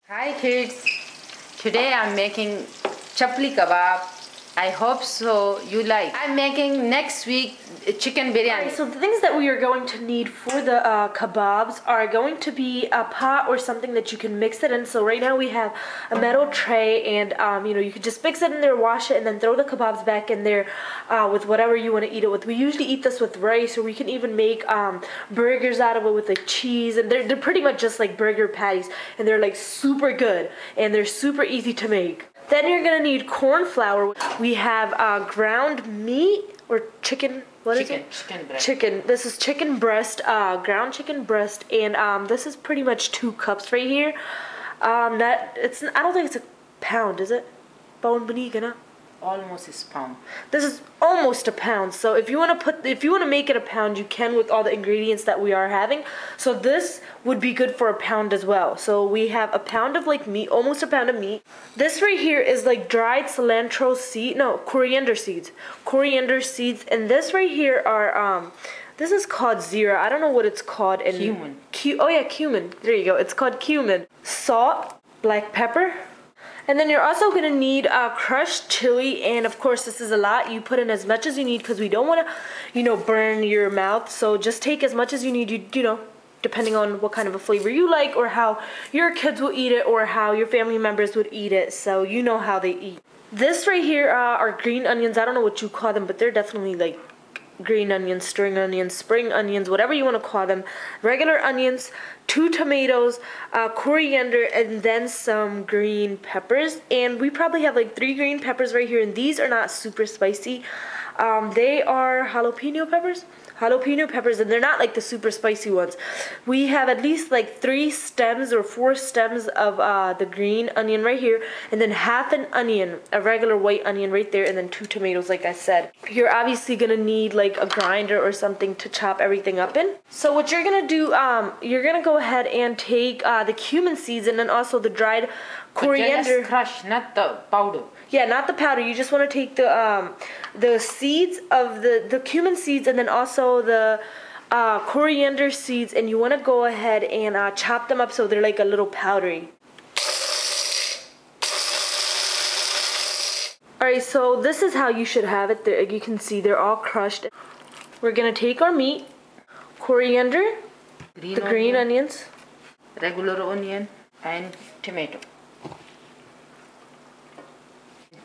Hi kids, today I'm making Chapli Kabob. I hope so you like. I'm making next week chicken biryani. Alright, so the things that we are going to need for the kebabs are going to be a pot or something that you can mix it in. So right now we have a metal tray, and you can just mix it in there, wash it, and then throw the kebabs back in there with whatever you want to eat it with. We usually eat this with rice, or we can even make burgers out of it with like cheese, and they're pretty much just like burger patties, and they're like super good and they're super easy to make. Then you're gonna need corn flour. We have ground meat or chicken. What is it? Chicken breast. Chicken. This is chicken breast, ground chicken breast, and this is pretty much 2 cups right here. I don't think it's a pound, is it? Bawang bani na? Almost a pound. This is almost a pound. So if you want to make it a pound, you can with all the ingredients that we are having. So this would be good for a pound as well. So we have a pound of like meat, almost a pound of meat. This right here is like dried coriander seeds. Coriander seeds, and this right here are this is called zira. I don't know what it's called in Cumin. Cumin. There you go. It's called cumin. Salt, black pepper. And then you're also going to need crushed chili, and of course this is a lot. You put in as much as you need because we don't want to, burn your mouth. So just take as much as you need, depending on what kind of a flavor you like, or how your kids will eat it, or how your family members would eat it, so you know how they eat. This right here are green onions. I don't know what you call them, but they're definitely like green onions, string onions, spring onions, whatever you want to call them. Regular onions, 2 tomatoes, coriander, and then some green peppers. And we probably have like 3 green peppers right here, and these are not super spicy. They are jalapeno peppers, and they're not like the super spicy ones. We have at least like 3 stems or 4 stems of the green onion right here, and then half an onion, a regular white onion right there, and then 2 tomatoes like I said. You're obviously gonna need like a grinder or something to chop everything up in. So what you're gonna do, you're gonna go ahead and take the cumin seeds, and then also the dried coriander. Just crush, not the powder. Yeah, not the powder. You just want to take the seeds of the cumin seeds, and then also the coriander seeds, and you want to go ahead and chop them up so they're like a little powdery. Alright, so this is how you should have it. There, you can see they're all crushed. We're going to take our meat, coriander, green onions, regular onion, and tomato.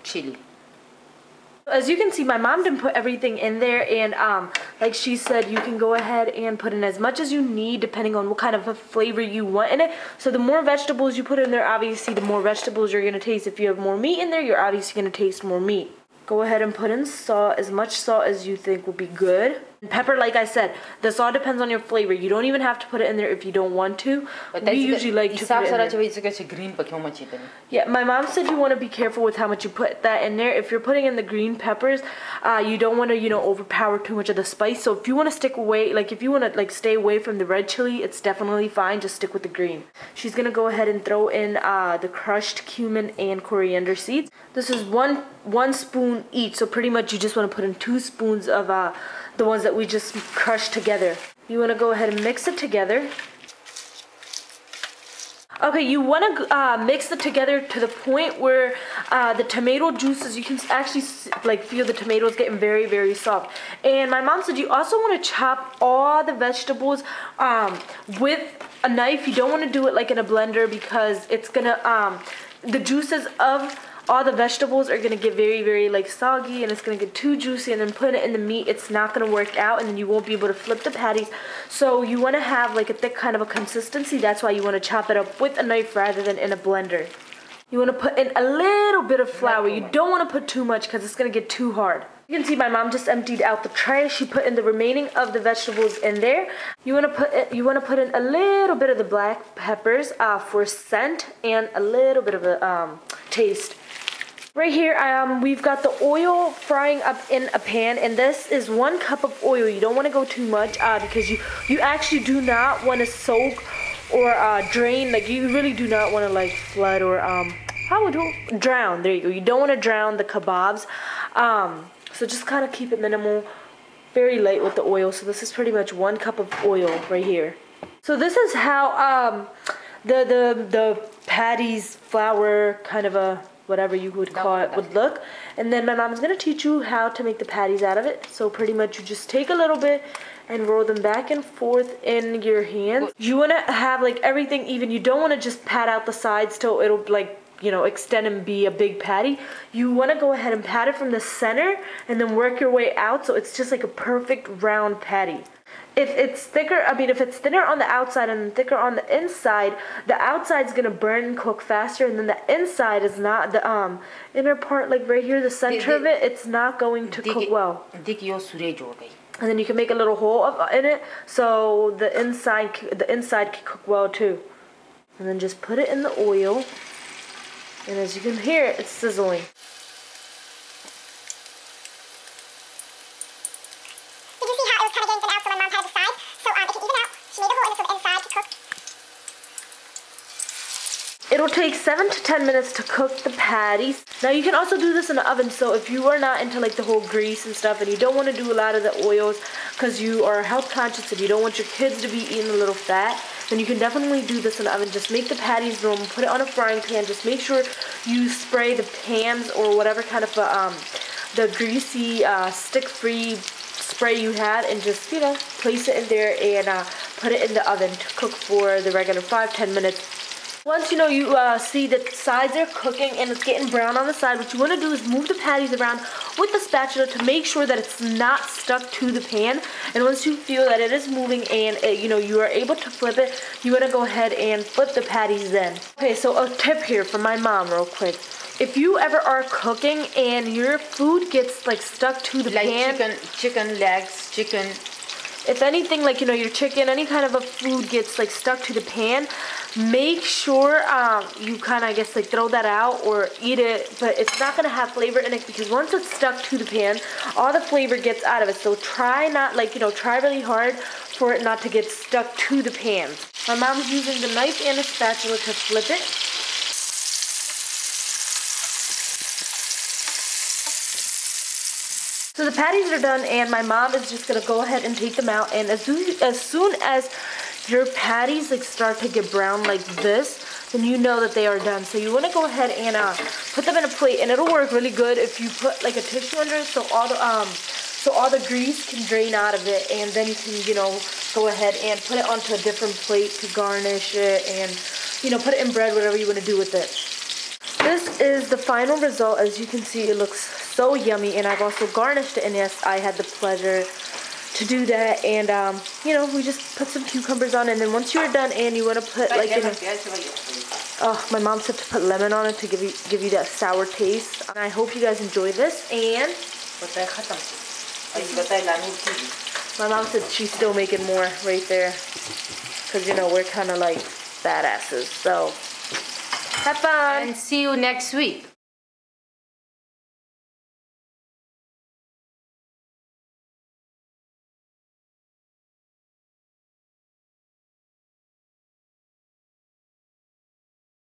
Chili. As you can see, my mom didn't put everything in there, and like she said, you can go ahead and put in as much as you need depending on what kind of a flavor you want in it. So the more vegetables you put in there, obviously the more vegetables you're going to taste. If you have more meat in there, you're obviously going to taste more meat. Go ahead and put in salt, as much salt as you think will be good. And pepper, like I said, this all depends on your flavor. You don't even have to put it in there if you don't want to. But we usually like to put it in there. Yeah, my mom said you want to be careful with how much you put that in there. If you're putting in the green peppers, you don't want to, overpower too much of the spice. So if you want to stay away from the red chili, it's definitely fine. Just stick with the green. She's going to go ahead and throw in the crushed cumin and coriander seeds. This is one spoon each, so pretty much you just want to put in 2 spoons of the ones that we just crushed together. You want to go ahead and mix it together. Okay, you want to mix it together to the point where the tomato juices, you can actually feel the tomatoes getting very, very soft. And my mom said you also want to chop all the vegetables with a knife. You don't want to do it like in a blender, because it's gonna the juices of all the vegetables are going to get very, very soggy, and it's going to get too juicy, and then put it in the meat, it's not going to work out, and then you won't be able to flip the patties. So you want to have like a thick kind of a consistency. That's why you want to chop it up with a knife rather than in a blender. You want to put in a little bit of flour. You don't want to put too much because it's going to get too hard. You can see my mom just emptied out the tray. She put in the remaining of the vegetables in there. You want to put in a little bit of the black peppers for scent and a little bit of a taste. Right here, we've got the oil frying up in a pan, and this is 1 cup of oil. You don't want to go too much because you actually do not want to soak or drain. Like, you really do not want to flood or drown. There you go. You don't want to drown the kebabs. So just kind of keep it minimal, very light with the oil. So this is pretty much 1 cup of oil right here. So this is how the patties, flour, kind of a whatever you would call it would look. And then my mom's gonna teach you how to make the patties out of it. So pretty much you just take a little bit and roll them back and forth in your hands. You wanna have like everything even. You don't wanna just pat out the sides till it'll like, you know, extend and be a big patty. You wanna go ahead and pat it from the center and then work your way out so it's just like a perfect round patty. If it's thicker, if it's thinner on the outside and thicker on the inside, the outside's gonna burn and cook faster, and then the inside is not, the inner part, like right here, the center of it, it's not going to cook well. And then you can make a little hole in it, so the inside can cook well too. And then just put it in the oil, and as you can hear, it's sizzling. It'll take 7 to 10 minutes to cook the patties. Now you can also do this in the oven, so if you are not into like the whole grease and stuff and you don't want to do a lot of the oils because you are health conscious and you don't want your kids to be eating a little fat, then you can definitely do this in the oven. Just make the patties normal, put it on a frying pan, just make sure you spray the pans or whatever kind of the greasy stick-free spray you have, and just, you know, place it in there and put it in the oven to cook for the regular 5-10 minutes. Once you know you see the sides are cooking and it's getting brown on the side, what you want to do is move the patties around with the spatula to make sure that it's not stuck to the pan. And once you feel that it is moving and you are able to flip it, you want to go ahead and flip the patties then. Okay, so a tip here from my mom real quick. If you ever are cooking and your food gets like stuck to the pan, like chicken legs, chicken. If anything, like, you know, your chicken, any kind of a food gets like stuck to the pan, make sure you kind of, I guess, like throw that out or eat it, but it's not going to have flavor in it because once it's stuck to the pan, all the flavor gets out of it. So try not, like, you know, try really hard for it not to get stuck to the pan. My mom's using the knife and a spatula to flip it. So the patties are done, and my mom is just gonna go ahead and take them out. And as soon as your patties like start to get brown like this, then you know that they are done. So you want to go ahead and put them in a plate, and it'll work really good if you put like a tissue under it, so all the grease can drain out of it, and then you can, you know, go ahead and put it onto a different plate to garnish it, and, you know, put it in bread, whatever you want to do with it. This is the final result. As you can see, it looks so yummy, and I've also garnished it, and yes, I had the pleasure to do that. And you know, we just put some cucumbers on, and then once you're done and you want to put like, you know, oh, my mom said to put lemon on it to give you that sour taste. And I hope you guys enjoy this. And my mom said she's still making more right there, because, you know, we're kind of like badasses. So have fun and see you next week.